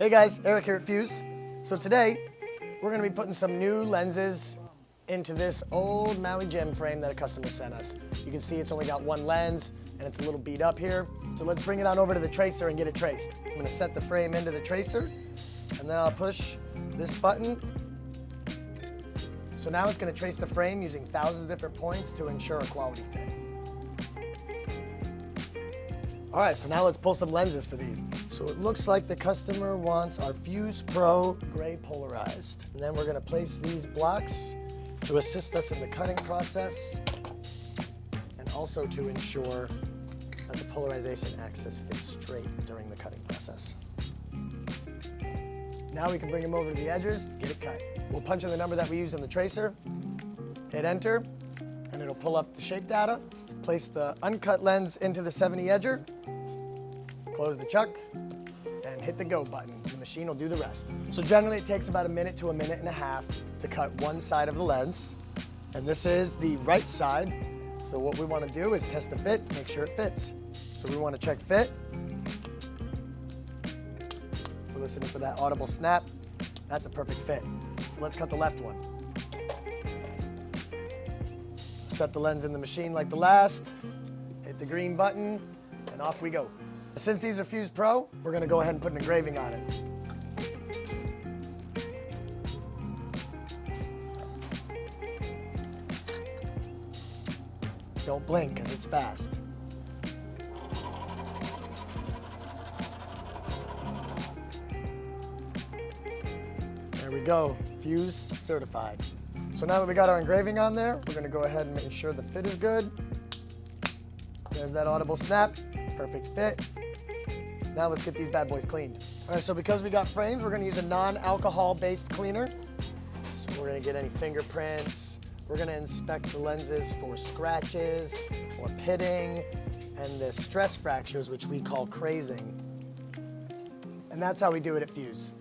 Hey guys, Eric here at Fuse. So today, we're gonna be putting some new lenses into this old Maui Jim frame that a customer sent us. You can see it's only got one lens and it's a little beat up here. So let's bring it on over to the tracer and get it traced. I'm gonna set the frame into the tracer and then I'll push this button. So now it's gonna trace the frame using thousands of different points to ensure a quality fit. All right, so now let's pull some lenses for these. So it looks like the customer wants our Fuse Pro gray polarized. And then we're gonna place these blocks to assist us in the cutting process and also to ensure that the polarization axis is straight during the cutting process. Now we can bring them over to the edges, get it cut. We'll punch in the number that we use on the tracer, hit enter, and it'll pull up the shape data. Place the uncut lens into the 70 edger, close the chuck, and hit the go button. The machine will do the rest. So generally it takes about a minute to a minute and a half to cut one side of the lens. And this is the right side. So what we want to do is test the fit, make sure it fits. So we want to check fit. We're listening for that audible snap. That's a perfect fit. So let's cut the left one. Set the lens in the machine like the last, hit the green button, and off we go. Since these are Fuse Pro, we're gonna go ahead and put an engraving on it. Don't blink, because it's fast. There we go, Fuse certified. So now that we got our engraving on there, we're gonna go ahead and make sure the fit is good. There's that audible snap, perfect fit. Now let's get these bad boys cleaned. All right, so because we got frames, we're gonna use a non-alcohol based cleaner. So we're gonna get any fingerprints. We're gonna inspect the lenses for scratches or pitting and the stress fractures, which we call crazing. And that's how we do it at Fuse.